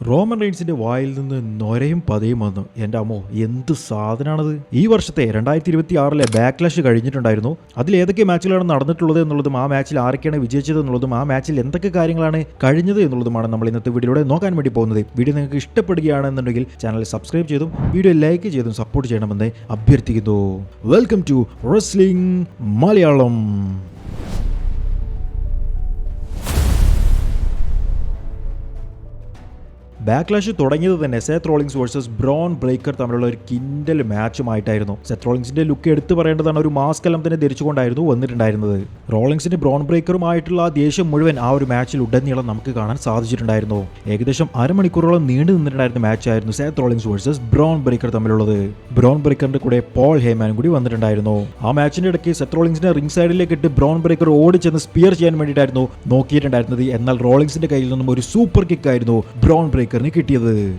Roman റെയിൻസിന്റെ വായിൽ നിന്ന് നൊരയും പതയും വന്നു. എൻ്റെ അമ്മോ, എന്ത് സാധനമാണത്! ഈ വർഷത്തെ 2026 ബാക്ക്ലാഷ് കഴിഞ്ഞിട്ടുണ്ടായിരുന്നു. അതിൽ ഏതൊക്കെ മാച്ചുകളാണ് നടന്നിട്ടുള്ളത് എന്നുള്ളതും ആ മാച്ചിൽ ആരൊക്കെയാണ് വിജയിച്ചത് എന്നുള്ളതും ആ മാച്ചിൽ എന്തൊക്കെ കാര്യങ്ങളാണ് കഴിഞ്ഞത് എന്നുള്ളതുമാണ് നമ്മൾ ഇന്നത്തെ വീഡിയോയിലൂടെ നോക്കാൻ വേണ്ടി പോകുന്നത്. വീഡിയോ നിങ്ങൾക്ക് ഇഷ്ടപ്പെടുകയാണെന്നുണ്ടെങ്കിൽ ചാനൽ സബ്സ്ക്രൈബ് ചെയ്തും വീഡിയോ ലൈക്ക് ചെയ്തും സപ്പോർട്ട് ചെയ്യണമെന്ന് അഭ്യർത്ഥിക്കുന്നു. Welcome to wrestling Malayalam. Backlash തുടങ്ങിയത് തന്നെ Seth Rollins versus Bron Breakker തമ്മിലുള്ള ഒരു കിൻഡൽ മാച്ചുമായിട്ടായിരുന്നു. സെത്ത് റോളിങ്സിന്റെ ലുക്ക് എടുത്തു പറയേണ്ടതാണ്. ഒരു മാസ്ക് എല്ലാം തന്നെ ധരിച്ചുകൊണ്ടായിരുന്നു വന്നിട്ടുണ്ടായിരുന്നത്. റോളിങ്സിന്റെ ബ്രോൺ ബ്രേക്കറുമായിട്ടുള്ള ആ ദേഷ്യം മുഴുവൻ ആ ഒരു മാച്ചിൽ ഉടനീളം നമുക്ക് കാണാൻ സാധിച്ചിട്ടുണ്ടായിരുന്നു. ഏകദേശം അരമണിക്കൂറോളം നീണ്ടു നിന്നിട്ടുണ്ടായിരുന്ന മാച്ചായിരുന്നു Seth Rollins versus Bron Breakker തമ്മിലുള്ളത്. ബ്രോൺ ബ്രേക്കറിന്റെ കൂടെ പോൾ ഹേമാനും കൂടി വന്നിട്ടുണ്ടായിരുന്നു. ആ മാച്ചിന്റെ ഇടയ്ക്ക് സെത്ത് റോളിങ്സിനെ റിംഗ് സൈഡിലേക്ക് ഇട്ട് ബ്രോൺ ബ്രേക്കർ ഓടിച്ചെന്ന് സ്പിയർ ചെയ്യാൻ വേണ്ടിയിട്ടായിരുന്നു നോക്കിയിട്ടുണ്ടായിരുന്നത്. എന്നാൽ റോളിങ്സിന്റെ കയ്യിൽ നിന്നും ഒരു സൂപ്പർ കിക്ക് ആയിരുന്നു ബ്രോൺ ബ്രേക്കർ കിട്ടിയത്.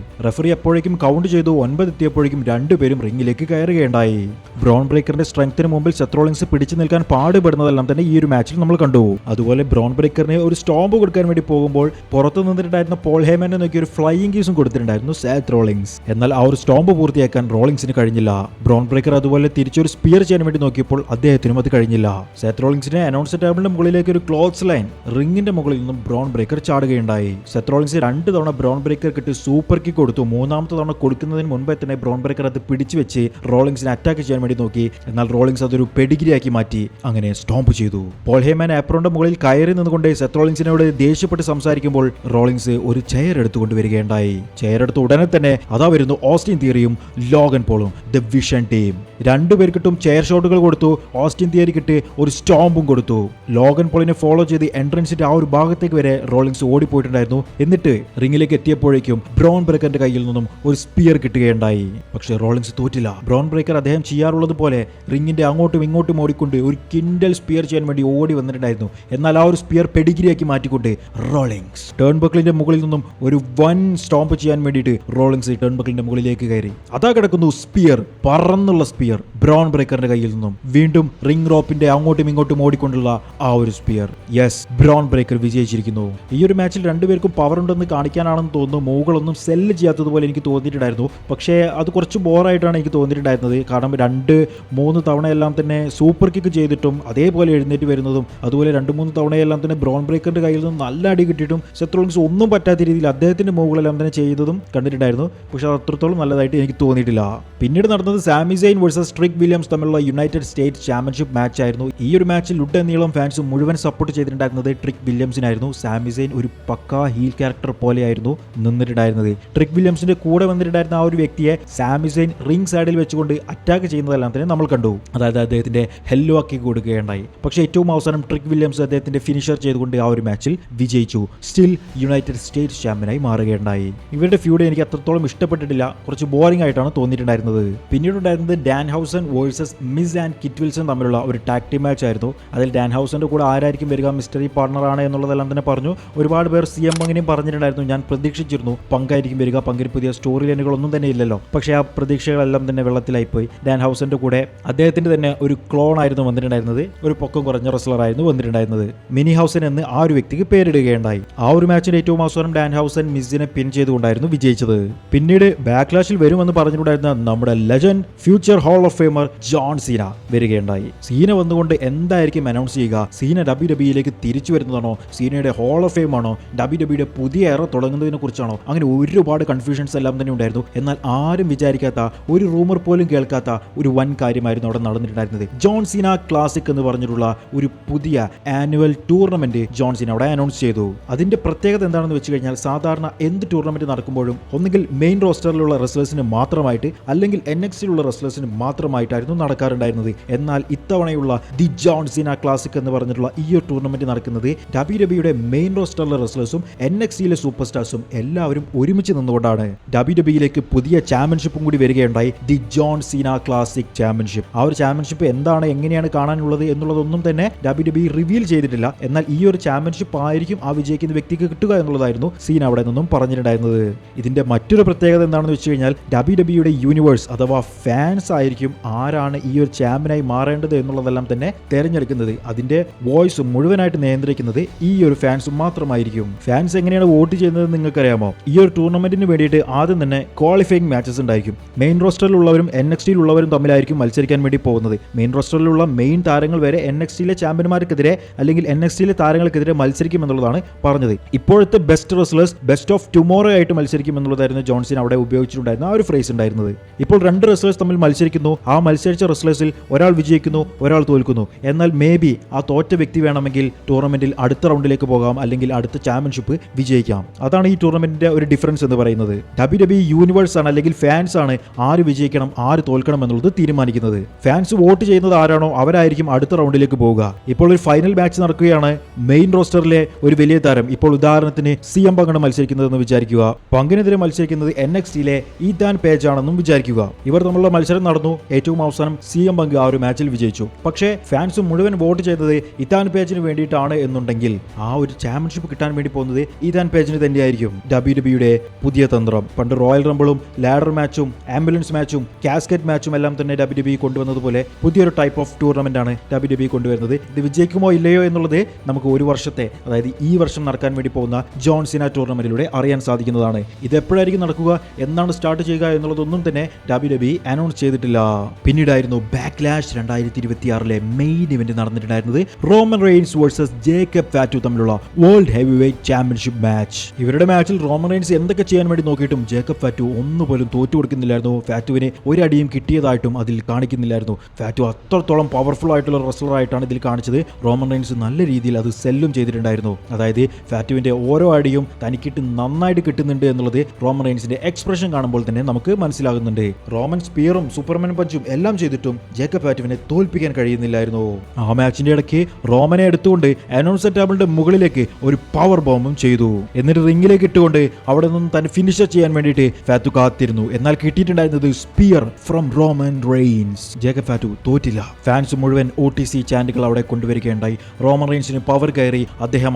റഫറി അപ്പോഴേക്കും കൗണ്ട് ചെയ്തു. 9 എത്തിയപ്പോഴേക്കും രണ്ടുപേരും റിംഗിലേക്ക് കയറുകയുണ്ടായി. ബ്രോൺ ബ്രേക്കറിന്റെ സ്ട്രെങ്ത്തിന് മുമ്പിൽ സെത്ത് റോളിങ്സ് പിടിച്ചു നിൽക്കാൻ പാടുപെടുന്നതെല്ലാം തന്നെ ഈ ഒരു മാച്ചിൽ നമ്മൾ കണ്ടു. അതുപോലെ ബ്രോൺ ബ്രേക്കറിന് ഒരു സ്റ്റോംപ് കൊടുക്കാൻ വേണ്ടി പോകുമ്പോൾ പുറത്തു നിന്നിട്ടുണ്ടായിരുന്ന പോൾ ഹേമനെ നോക്കി ഒരു ഫ്ലൈയിങ് കീസും കൊടുത്തിട്ടുണ്ടായിരുന്നു സെത്ത് റോളിങ്സ്. എന്നാൽ ആ ഒരു സ്റ്റോംപ് പൂർത്തിയാക്കാൻ റോളിങ്സിന് കഴിഞ്ഞില്ല. ബ്രോൺ ബ്രേക്കർ അതുപോലെ തിരിച്ചൊരു സ്പിയർ ചെയ്യാൻ വേണ്ടി നോക്കിയപ്പോൾ അദ്ദേഹത്തിനും അത് കഴിഞ്ഞില്ല. സെത്ത് റോളിങ്സിനെ അനൗൺസ് ടേബിളിന്റെ മുകളിലേക്ക് ഒരു ക്ലോത്ത്സ് ലൈൻ റിംഗിന്റെ മുകളിൽ നിന്നും ബ്രോൺ ബ്രേക്കർ ചാടുകയുണ്ടായി. സെത്ത് റോളിങ്സ് 2 തവണ ബ്രോൺ ബ്രേക്കർ കിട്ടി സൂപ്പർ കിക്ക് കൊടുത്തു. 3ാമത്തെ തവണ കൊടുക്കുന്നതിന് മുൻപേ തന്നെ ബ്രോൺ ബ്രേക്കർ അത് പിടിച്ചു വെച്ച് റോളിങ്സിനെ അറ്റാക്ക് ചെയ്യാൻ വേണ്ടി നോക്കി. എന്നാൽ റോളിങ്സ് അതൊരു പെഡിഗ്രിയാക്കി മാറ്റി അങ്ങനെ സ്റ്റോംപ് ചെയ്തു. പോൾ ഹേമാൻ ആപ്രോണിന്റെ മുകളിൽ കയറി നിന്നുകൊണ്ട് സെത്ത് റോളിങ്സിനോട് ദേഷ്യപ്പെട്ട് സംസാരിക്കുമ്പോൾ റോളിങ്സ് ഒരു ചെയർ എടുത്തുകൊണ്ട് വരികയുണ്ടായി. ചെയർ എടുത്ത് ഉടനെ തന്നെ അതാ വരുന്നു ഓസ്റ്റിൻ തിയറിയും ലോഗൻ പോളും, ദ വിഷൻ ടീം. രണ്ടുപേർക്കിട്ടും ചെയർ ഷോട്ടുകൾ കൊടുത്തു. ഓസ്റ്റിൻ തിയറിക്കിട്ട് ഒരു സ്റ്റോംപും കൊടുത്തു. ലോഗൻ പോളിനെ ഫോളോ ചെയ്ത് എൻട്രൻസിന്റെ ആ ഒരു ഭാഗത്തേക്ക് വരെ റോളിങ്സ് ഓടിപ്പോയിട്ടുണ്ടായിരുന്നു. എന്നിട്ട് റിംഗിലേക്ക് എത്തിയപ്പോഴേക്കും ബ്രോൺ ബ്രേക്കറിന്റെ കയ്യിൽ നിന്നും ഒരു സ്പിയർ കിട്ടുകയുണ്ടായി. പക്ഷേ റോളിങ്സ് തോറ്റില്ല. ബ്രോൺ ബ്രേക്കർ അദ്ദേഹം ചെയ്യാറുള്ളത് പോലെ റിംഗിന്റെ അങ്ങോട്ടും ഇങ്ങോട്ടും ഓടിക്കൊണ്ട് ഒരു കിൻഡൽ സ്പിയർ ചെയ്യാൻ വേണ്ടി ഓടി വന്നിട്ടുണ്ടായിരുന്നു. എന്നാൽ ആ ഒരു സ്പിയർ പെഡിഗ്രിയാക്കി മാറ്റിക്കൊണ്ട് റോളിങ്സ് ടേൺ ബക്കിളിന്റെ മുകളിൽ നിന്നും ഒരു വൻ സ്റ്റോംപ് ചെയ്യാൻ വേണ്ടിയിട്ട് റോളിങ്സ് ടേൺ ബക്കിളിന്റെ മുകളിലേക്ക് കയറി. അതാ കിടക്കുന്നു സ്പിയർ, പറന്നുള്ള സ്പിയർ ബ്രോൺ ബ്രേക്കറിന്റെ കയ്യിൽ നിന്നും. വീണ്ടും റിംഗ് റോപ്പിന്റെ അങ്ങോട്ടും ഇങ്ങോട്ടും ഓടിക്കൊണ്ടുള്ള ആ ഒരു സ്പിയർ. യെസ്, ബ്രോൺ ബ്രേക്കർ വിജയിച്ചിരിക്കുന്നു. ഈ ഒരു മാച്ചിൽ രണ്ടുപേർക്കും പവർ ഉണ്ടെന്ന് കാണിക്കാനാണെന്ന് തോന്നുന്നു മൂകളൊന്നും സെല്ല് ചെയ്യാത്തതുപോലെ എനിക്ക് തോന്നിയിട്ടുണ്ടായിരുന്നു. പക്ഷേ അത് കുറച്ച് ബോറായിട്ടാണ് എനിക്ക് തോന്നിയിട്ടുണ്ടായിരുന്നത്. കാരണം 2-3 തവണയെല്ലാം തന്നെ സൂപ്പർ കിക്ക് ചെയ്തിട്ടും അതേപോലെ എഴുന്നേറ്റ് വരുന്നതും അതുപോലെ 2-3 തവണയെല്ലാം തന്നെ ബ്രോൺ ബ്രേക്കറിന്റെ കയ്യിൽ നിന്ന് നല്ല അടി കിട്ടിയിട്ടും സെത്ത് റോളിങ്സ് ഒന്നും പറ്റാത്ത രീതിയിൽ അദ്ദേഹത്തിന്റെ മൂവുകളെല്ലാം തന്നെ ചെയ്തതും കണ്ടിട്ടുണ്ടായിരുന്നു. പക്ഷേ അത് അത്രത്തോളം നല്ലതായിട്ട് എനിക്ക് തോന്നിയിട്ടില്ല. പിന്നീട് നടന്നത് സാമി സെയിൻ വേഴ്സസ് ട്രിക് വില്യംസ് തമ്മിലുള്ള യുണൈറ്റഡ് സ്റ്റേറ്റ്സ് ചാമ്പ്യൻഷിപ്പ് മാച്ച് ആയിരുന്നു. ഈ ഒരു മാച്ചിൽ ഉടനീളം ഫാൻസ് മുഴുവൻ സപ്പോർട്ട് ചെയ്തിട്ടുണ്ടായിരുന്നത് ട്രിക് വില്യംസിനായിരുന്നു. സാമി സെയിൻ ഒരു പക്കാ ഹീൽ ക്യാരക്ടർ പോലെയായിരുന്നു നിന്നിട്ടുണ്ടായിരുന്നത്. ട്രിക് വില്യംസിന്റെ കൂടെ വന്നിട്ടുണ്ടായിരുന്ന ആ ഒരു വ്യക്തിയെ സാമി സെയിൻ റിംഗ് സൈഡിൽ വെച്ചുകൊണ്ട് അറ്റാക്ക് ചെയ്യുന്നതെല്ലാം തന്നെ നമ്മൾ കണ്ടു. അതായത് അദ്ദേഹത്തിന്റെ ഹെല്ലോ ആക്കി കൊടുക്കുകയുണ്ടായി. പക്ഷേ ഏറ്റവും അവസാനം ട്രിക് വില്യംസ് അദ്ദേഹത്തിന്റെ ഫിനിഷർ ചെയ്തുകൊണ്ട് ആ ഒരു മാച്ചിൽ വിജയിച്ചു. സ്റ്റിൽ യുണൈറ്റഡ് സ്റ്റേറ്റ്സ് ചാമ്പ്യനായി മാറുകയുണ്ടായി. ഇവരുടെ ഫ്യൂഡ് എനിക്ക് അത്രത്തോളം ഇഷ്ടപ്പെട്ടിട്ടില്ല. കുറച്ച് ബോറിംഗ് ആയിട്ടാണ് തോന്നിയിട്ടുണ്ടായിരുന്നത്. പിന്നീട് ഉണ്ടായിരുന്നത് Dan Heusen versus miss and kit Wilson തമ്മിലുള്ള ഒരു ടാഗ് ടീം മാച്ച് ആയിരുന്നു. അതിൽ ഡാൻ ഹൗസന്റെ കൂടെ ആരായിരിക്കും വരിക, മിസ്റ്ററി പാർട്ണറാണ് എന്നുള്ളതെല്ലാം തന്നെ പറഞ്ഞു. ഒരുപാട് പേർ CM പങ്കിനെയും പറഞ്ഞിട്ടുണ്ടായിരുന്നു. ഞാൻ പ്രതീക്ഷിച്ചിരുന്നു പങ്കായിരിക്കും വരിക. പങ്കിന് പുതിയ സ്റ്റോറി ലൈനുകളൊന്നും തന്നെ ഇല്ലല്ലോ. പക്ഷേ ആ പ്രതീക്ഷകളെല്ലാം തന്നെ വെള്ളത്തിലായിപ്പോയി. ഡാൻ ഹൗസന്റെ കൂടെ അദ്ദേഹത്തിന്റെ തന്നെ ഒരു ക്ലോൺ ആയിരുന്നു വന്നിട്ടുണ്ടായിരുന്നത്. ഒരു പൊക്കം കുറഞ്ഞ റെസ്ലർ ആയിരുന്നു വന്നിട്ടുണ്ടായിരുന്നത്. മിനി ഹൗസൻ എന്ന് ആ ഒരു വ്യക്തിക്ക് പേരിടുകയുണ്ടായി. ആ ഒരു മാച്ചിന്റെ ഏറ്റവും അവസാനം ഡാൻ ഹൗസൻ മിസ്സിനെ പിൻ ചെയ്തുകൊണ്ടായിരുന്നു വിജയിച്ചത്. പിന്നീട് ബാക്ക്ലാഷിൽ വരുമെന്ന് പറഞ്ഞിട്ടുണ്ടായിരുന്ന നമ്മുടെ legend future hall of famer John Cena വരികയുണ്ടായി. സീന വന്നുകൊണ്ട് എന്തായിരിക്കും അനൗൺസ് ചെയ്യുക? സീന WWE തിരിച്ചു വരുന്നതാണോ? സീനയുടെ ഹോൾ ഓഫ് ഫെയിം ആണോ? WWE പുതിയ എറ തുടങ്ങുന്നതിനെ കുറിച്ചാണോ? അങ്ങനെ ഒരുപാട് കൺഫ്യൂഷൻസ് എല്ലാം തന്നെ ഉണ്ടായിരുന്നു. എന്നാൽ ആരും വിചാരിക്കാത്ത, ഒരു റൂമർ പോലും കേൾക്കാത്ത ഒരു വൻ കാര്യമായിരുന്നു അവിടെ നടന്നിട്ടുണ്ടായിരുന്നത്. ജോൺ സീന ക്ലാസിക് എന്ന് പറഞ്ഞിട്ടുള്ള ഒരു പുതിയ ആനുവൽ ടൂർണമെന്റ് ജോൺ സീന അവിടെ അനൗൺസ് ചെയ്തു. അതിന്റെ പ്രത്യേകത എന്താണെന്ന് വെച്ച് കഴിഞ്ഞാൽ സാധാരണ എന്ത് ടൂർണമെന്റ് നടക്കുമ്പോഴും ഒന്നുകിൽ മെയിൻ റോസ്റ്ററിലുള്ള റെസ്ലേഴ്സിന് മാത്രമായിട്ട് അല്ലെങ്കിൽ NXT-ലുള്ള റെസ്ലേഴ്സിന് മാത്രമായിട്ടായിരുന്നു നടക്കാറുണ്ടായിരുന്നത്. എന്നാൽ ഇത്തവണയുള്ള ദി ജോൺ സീന ക്ലാസിക് എന്ന് പറഞ്ഞിട്ടുള്ള ഈ ഒരു ടൂർണമെന്റ് നടക്കുന്നത് WWE മെയിൻ റോസ്റ്ററിലെ റെസ്ലേഴ്സും NXT-ലെ സൂപ്പർ സ്റ്റാർസും എല്ലാവരും ഒരുമിച്ച് നിന്നുകൊണ്ടാണ്. WWE പുതിയ ചാമ്പ്യൻഷിപ്പും കൂടി വരികയുണ്ടായി, the John Cena classic championship. ആ ഒരു ചാമ്പ്യൻഷിപ്പ് എന്താണ്, എങ്ങനെയാണ് കാണാനുള്ളത് എന്നുള്ളതൊന്നും തന്നെ WWE റിവീൽ ചെയ്തിട്ടില്ല. എന്നാൽ ഈ ഒരു ചാമ്പ്യൻഷിപ്പ് ആയിരിക്കും ആ വിജയിക്കുന്ന വ്യക്തിക്ക് കിട്ടുക എന്നുള്ളതായിരുന്നു സീന അവിടെ നിന്നും പറഞ്ഞിട്ടുണ്ടായിരുന്നത്. ഇതിന്റെ മറ്റൊരു പ്രത്യേകത എന്താണെന്ന് വെച്ച് കഴിഞ്ഞാൽ WWE യൂണിവേഴ്സ് അഥവാ ഫാൻസ് ആയിരിക്കും ആരാണ് ഈ ഒരു ചാമ്പ്യനായി മാറേണ്ടത് എന്നുള്ളതെല്ലാം തന്നെ തെരഞ്ഞെടുക്കുന്നത്. അതിന്റെ വോയിസ് മുഴുവനായിട്ട് നിയന്ത്രിക്കുന്നത് ഈ ഒരു ഫാൻസ് മാത്രമായിരിക്കും. ഫാൻസ് എങ്ങനെയാണ് വോട്ട് ചെയ്യുന്നത് നിങ്ങൾക്കറിയാമോ? അറിയാമോ? ഈ ഒരു ടൂർണമെന്റിന് വേണ്ടിയിട്ട് ആദ്യം തന്നെ ക്വാളിഫയിങ് മാച്ചസ് ഉണ്ടായിരിക്കും. മെയിൻ റോസ്റ്ററിലുള്ളവരും NXT-യിലുള്ളവരും തമ്മിലായിരിക്കും മത്സരിക്കാൻ വേണ്ടി പോകുന്നത്. മെയിൻ റോസ്റ്ററിലുള്ള മെയിൻ താരങ്ങൾ വരെ NXT-യിലെ ചാമ്പ്യന്മാർക്കെതിരെ അല്ലെങ്കിൽ NXT-യിലെ താരങ്ങൾക്കെതിരെ മത്സരിക്കും എന്നുള്ളതാണ് പറഞ്ഞത്. ഇപ്പോഴത്തെ best wrestlers best of tomorrow ആയിട്ട് മത്സരിക്കും എന്നുള്ളതായിരുന്നു ജോൺസൺ അവിടെ ഉപയോഗിച്ചിട്ടുണ്ടായിരുന്ന ആ ഒരു ഫ്രേസ് ഉണ്ടായിരുന്നത്. ഇപ്പോൾ 2 റെസ്ലേഴ്സ് തമ്മിൽ മത്സരിക്കുന്നു. ആ മത്സരിച്ച റെസ്ലേഴ്സിൽ ഒരാൾ വിജയിക്കുന്നു, ഒരാൾ തോൽക്കുന്നു. എന്നാൽ മേ ബി ആ തോറ്റ വ്യക്തി വേണമെങ്കിൽ ടൂർണമെന്റിൽ അടുത്ത റൗണ്ടിലേക്ക് പോകാം, അല്ലെങ്കിൽ അടുത്ത ചാമ്പ്യൻഷിപ്പ് വിജയിക്കാം. അതാണ് ഈ ടൂർണമെന്റിന്റെ ഒരു ഡിഫറൻസ് എന്ന് പറയുന്നത്. WWE യൂണിവേഴ്സ് ആണ് അല്ലെങ്കിൽ ഫാൻസ് ആണ് ആര് വിജയിക്കണം ആര് തോൽക്കണം എന്നുള്ളത് തീരുമാനിക്കുന്നത്. ഫാൻസ് വോട്ട് ചെയ്യുന്നത് ആരാണോ അവരായിരിക്കും അടുത്ത റൗണ്ടിലേക്ക് പോവുക. ഇപ്പോൾ ഒരു ഫൈനൽ മാച്ച് നടക്കുകയാണ്. മെയിൻ റോസ്റ്ററിലെ ഒരു വലിയ താരം, ഇപ്പോൾ ഉദാഹരണത്തിന് CM പങ്കാണ് മത്സരിക്കുന്നതെന്ന് വിചാരിക്കുക. പങ്കിനെതിരെ മത്സരിക്കുന്നത് NXT-യിലെ ഈഥാൻ പേജ് ആണെന്നും വിചാരിക്കുക. ഇവർ തമ്മിലുള്ള മത്സരം നടന്നു. ഏറ്റവും അവസാനം CM പങ്ക് ആ ഒരു മാച്ചിൽ വിജയിച്ചു. പക്ഷേ ഫാൻസ് മുഴുവൻ വോട്ട് ചെയ്തത് ഇഥാൻ പേജിന് വേണ്ടിയിട്ടാണ് എന്നുണ്ടെങ്കിൽ ആ ഒരു ചാമ്പ്യൻഷിപ്പ് കിട്ടാൻ വേണ്ടി പോകുന്നത് ഈഥാൻ പേജിന് തന്നെയായിരിക്കും. WWE-യുടെ പുതിയ തന്ത്രം. പണ്ട് റോയൽ റംബിളും ലാഡർ മാച്ചും ആംബുലൻസ് മാച്ചും കാസ്കറ്റ് മാച്ചും എല്ലാം തന്നെ WWE കൊണ്ടുവന്നതുപോലെ പുതിയൊരു ടൈപ്പ് ഓഫ് ടൂർണമെന്റ് ആണ് WWE കൊണ്ടുവരുന്നത്. ഇത് വിജയിക്കുമോ ഇല്ലയോ എന്നുള്ളത് നമുക്ക് ഒരു വർഷത്തെ, അതായത് ഈ വർഷം നടക്കാൻ വേണ്ടി പോകുന്ന ജോൺ സിന ടൂർണമെന്റിലൂടെ അറിയാൻ സാധിക്കുന്നതാണ്. ഇത് എപ്പോഴായിരിക്കും നടക്കുക, എന്നാണ് സ്റ്റാർട്ട് ചെയ്യുക എന്നുള്ളതൊന്നും തന്നെ WWE അനൗൺസ് ചെയ്തിട്ടില്ല. പിന്നീടായിരുന്നു ബാക്ക്ലാഷ് 2026-ലെ മെയിൻ ഇവന്റ് നടന്നിട്ടുണ്ടായിരുന്നത്. Roman Reigns versus Jacob Fatu തമ്മിലുള്ള world heavyweight championship match. ഇവരുടെ മാച്ചിൽ റോമൻ റെയിൻസ് എന്തൊക്കെ ചെയ്യാൻ വേണ്ടി നോക്കിയിട്ടും ജേക്കബ് ഫാറ്റു ഒന്നുപോലും തോറ്റു കൊടുക്കുന്നില്ലായിരുന്നു. ഫാറ്റുവിന് ഒരടിയും കിട്ടിയതായിട്ടും അതിൽ കാണിക്കുന്നില്ലായിരുന്നു. ഫാറ്റു അത്രത്തോളം പവർഫുൾ ആയിട്ടുള്ള റെസ്ലർ ആയിട്ടാണ് ഇതിൽ കാണിച്ചത്. റോമൻ റെയിൻസ് നല്ല രീതിയിൽ അത് സെല്ലും ചെയ്തിട്ടുണ്ടായിരുന്നു. അതായത് ഫാറ്റുവിന്റെ ഓരോ അടിയും തനിക്കിട്ട് നന്നായിട്ട് കിട്ടുന്നുണ്ട് എന്നുള്ളത് റോമൻ റെയിൻസിന്റെ എക്സ്പ്രഷൻ കാണുമ്പോൾ തന്നെ നമുക്ക് മനസ്സിലാകുന്നുണ്ട്. റോമൻ സ്പിയറും സൂപ്പർമാൻ പഞ്ചും എല്ലാം ചെയ്തിട്ടും ജേക്കബ് ഫാറ്റുവിനെ തോൽപ്പിക്കാൻ കഴിയുന്നില്ലായിരുന്നു. ആ മാച്ചിന്റെ ഇടയ്ക്ക് റോമനെ എടുത്തുകൊണ്ട് അനൗൺസർ ടേബിളിന്റെ മുകളിലേക്ക് ഒരു പവർ ബോംബും ചെയ്തു. എന്നിട്ട് റിംഗിലേക്ക് ഇട്ടുകൊണ്ട് അവിടെ നിന്നും തന്നെ ഫിനിഷർ ചെയ്യാൻ വേണ്ടിയിട്ട് ഫാറ്റു കാത്തിരുന്നു. എന്നാൽ കിട്ടിയിട്ടുണ്ടായിരുന്നത് spear from Roman Reigns. Jacob Fatu തോറ്റില്ല. ഫാൻസ് മുഴുവൻ OTC ചാൻഡുകൾ അവിടെ കൊണ്ടുവരികയുണ്ടായി. റോമൻ റെയിൻസിന് പവർ കയറി.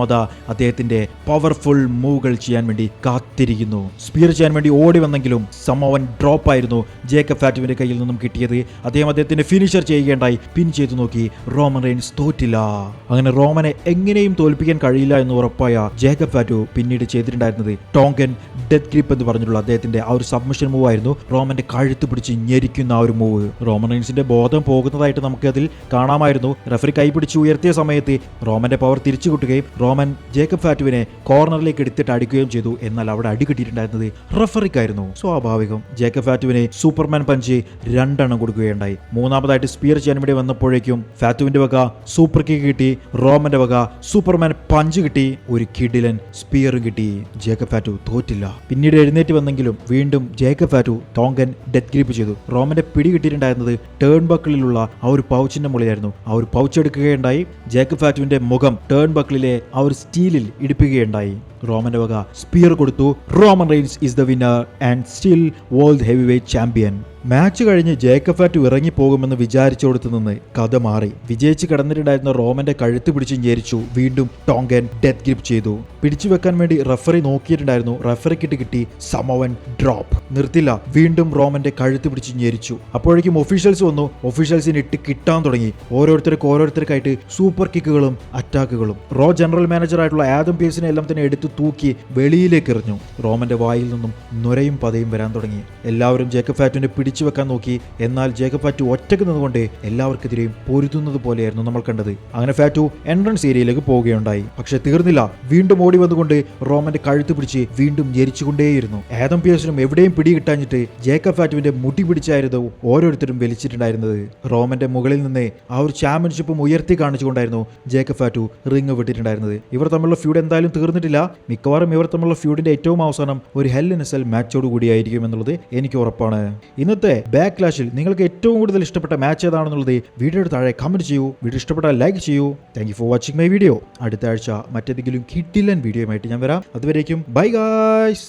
അദ്ദേഹത്തിന്റെ പവർഫുൾ മൂവുകൾ ചെയ്യാൻ വേണ്ടി കാത്തിരിക്കുന്നു. സ്പിയർ ചെയ്യാൻ വേണ്ടി ഓടി വന്നെങ്കിലും സമവൻ ഡ്രോപ്പ് ആയിരുന്നു ജേക്കബ് ഫാറ്റുവിന്റെ കയ്യിൽ നിന്നും കിട്ടിയത്. അദ്ദേഹത്തിന്റെ ഫിനിഷർ ചെയ്യുകയുണ്ടായി. പിൻ ചെയ്തു നോക്കി. റോമൻ റെയിൻസ് തോറ്റില്ല. അങ്ങനെ റോമനെ എങ്ങനെയും തോൽപ്പിക്കാൻ കഴിയില്ല എന്ന് ഉറപ്പായ ജേക്കബ് ഫാറ്റു പിന്നീട് ചെയ്തിട്ടുണ്ടായിരുന്നത് ടോങ്കൻ ഡെത്ത് ഗ്രിപ്പ് എന്ന് പറഞ്ഞിട്ടുള്ള അദ്ദേഹത്തിന്റെ ആ ഒരു സബ്മിഷൻ മൂവ് ആയിരുന്നു. റോമന്റെ കഴുത്ത് പിടിച്ച് ഞെരിക്കുന്ന ആ ഒരു മൂവ്. റോമൻ റെയിൻസിന്റെ ബോധം പോകുന്നതായിട്ട് നമുക്ക് അതിൽ കാണാമായിരുന്നു. റഫറി കൈ പിടിച്ച് ഉയർത്തിയ സമയത്ത് റോമന്റെ പവർ തിരിച്ചു കിട്ടുകയും റോമൻ ജേക്കബ് ഫാറ്റുവിനെ കോർണറിലേക്ക് എടുത്തിട്ട് അടിക്കുകയും ചെയ്തു. എന്നാൽ അവിടെ അടി കിട്ടിയിട്ടുണ്ടായിരുന്നത് റഫറിക്കായിരുന്നു. സ്വാഭാവികം. ജേക്കബ് ഫാറ്റുവിനെ സൂപ്പർമാൻ പഞ്ച് 2 എണ്ണം കൊടുക്കുകയുണ്ടായി. മൂന്നാമതായിട്ട് സ്പിയർ ചെയ്യാൻ വേണ്ടി വന്നപ്പോഴേക്കും ഫാറ്റുവിന്റെ വക സൂപ്പർ കിക്ക് കിട്ടി. റോമന്റെ വക സൂപ്പർമാൻ പഞ്ച് കിട്ടി. ഒരു കിഡിലൻ സ്പിയറും കിട്ടി. Jacob Fatu തോറ്റില്ല. പിന്നീട് എഴുന്നേറ്റ് വന്നെങ്കിലും വീണ്ടും Jacob Fatu Tongan death grip ചെയ്തു. റോമന്റെ പിടി കിട്ടിയിട്ടുണ്ടായിരുന്നത് ടേൺ ബക്കിളിലുള്ള ആ ഒരു പൗച്ചിന്റെ മുകളിലായിരുന്നു. ആ ഒരു പൗച്ച് എടുക്കുകയുണ്ടായി. ജേക്കബ് ഫാറ്റുവിന്റെ മുഖം ടേൺ ബക്കിളിലെ ആ ഒരു സ്റ്റീലിൽ ഇടിപ്പിക്കുകയുണ്ടായി. റോമന്റെ വക സ്പിയർ കൊടുത്തു. Roman Reigns is the winner and still world heavyweight champion. Match കഴിഞ്ഞ് ജേക്കബ് ഫാറ്റു ഇറങ്ങിപ്പോകുമെന്ന് വിചാരിച്ചോടത്ത് നിന്ന് കഥ മാറി. വിജയിച്ച് കിടന്നിട്ടുണ്ടായിരുന്ന റോമന്റെ കഴുത്ത് പിടിച്ച് ഞെരിച്ചു. വീണ്ടും ടോങ്കൻ ഡെത്ത് ഗ്രിപ്പ് ചെയ്തു. പിടിച്ചു വെക്കാൻ വേണ്ടി റഫറി നോക്കിയിട്ടുണ്ടായിരുന്നു. റഫറിക്കിട്ട് കിട്ടി സമവൻ ഡ്രോപ്പ്. നിർത്തില്ല. വീണ്ടും റോമന്റെ കഴുത്ത് പിടിച്ച് ഞെരിച്ചു. അപ്പോഴേക്കും ഒഫീഷ്യൽസ് വന്നു. ഒഫീഷ്യൽസിന് ഇട്ട് കിട്ടാൻ തുടങ്ങി. ഓരോരുത്തർക്കായിട്ട് സൂപ്പർ കിക്കുകളും അറ്റാക്കുകളും. റോ ജനറൽ മാനേജർ ആയിട്ടുള്ള ആദം പീഴ്സിനെ എല്ലാം തന്നെ എടുത്തു തൂക്കി വെളിയിലേക്ക് എറിഞ്ഞു. റോമന്റെ വായിൽ നിന്നും നുരയും പതയും വരാൻ തുടങ്ങി. എല്ലാവരും ജേക്കബ് ഫാറ്റുവിനെ പിടിച്ചു വെക്കാൻ നോക്കി. എന്നാൽ ജേക്കബ് ഫാറ്റു ഒറ്റയ്ക്ക് നിന്നുകൊണ്ട് എല്ലാവർക്കെതിരെയും പൊരുതുന്നത് പോലെയായിരുന്നു നമ്മൾ കണ്ടത്. അങ്ങനെ ഫാറ്റു എൻട്രൻസ് ഏരിയയിലേക്ക് പോവുകയുണ്ടായി. പക്ഷെ തീർന്നില്ല. വീണ്ടും ഓടി വന്നുകൊണ്ട് റോമന്റെ കഴുത്ത് പിടിച്ച് വീണ്ടും ഞെരിച്ചുകൊണ്ടേയിരുന്നു. ആദം പിയേഴ്സിനും എവിടെയും പിടി കിട്ടാഞ്ഞിട്ട് ജേക്കബ് ഫാറ്റുവിന്റെ മുടി പിടിച്ചായിരുന്നു ഓരോരുത്തരും വലിച്ചിട്ടുണ്ടായിരുന്നത്. റോമന്റെ മുകളിൽ നിന്ന് ആ ഒരു ചാമ്പ്യൻഷിപ്പും ഉയർത്തി കാണിച്ചുകൊണ്ടായിരുന്നു ജേക്കബ് ഫാറ്റു റിംഗ് വിട്ടിട്ടുണ്ടായിരുന്നത്. ഇവർ തമ്മിലുള്ള ഫ്യൂഡ് എന്തായാലും തീർന്നിട്ടില്ല. മിക്കവാറും ഇവർ തമ്മിലുള്ള ഫ്യൂഡിന്റെ ഏറ്റവും അവസാനം ഒരു ഹെൽ ഇൻ എ സെൽ മാച്ചോട് കൂടിയായിരിക്കും എന്നുള്ളത് എനിക്ക് ഉറപ്പാണ്. ഇന്നത്തെ ബാക്ക്ലാഷിൽ നിങ്ങൾക്ക് ഏറ്റവും കൂടുതൽ ഇഷ്ടപ്പെട്ട മാച്ച് ഏതാണെന്നുള്ളത് വീഡിയോയുടെ താഴെ കമന്റ് ചെയ്യൂ. വീഡിയോ ഇഷ്ടപ്പെട്ടാൽ ലൈക്ക് ചെയ്യൂ. Thank you for watching my video. അടുത്ത ആഴ്ച മറ്റേതെങ്കിലും കിടിലൻ വീഡിയോയുമായിട്ട് ഞാൻ വരാം. അതുവരേക്കും ബൈ ഗായ്സ്.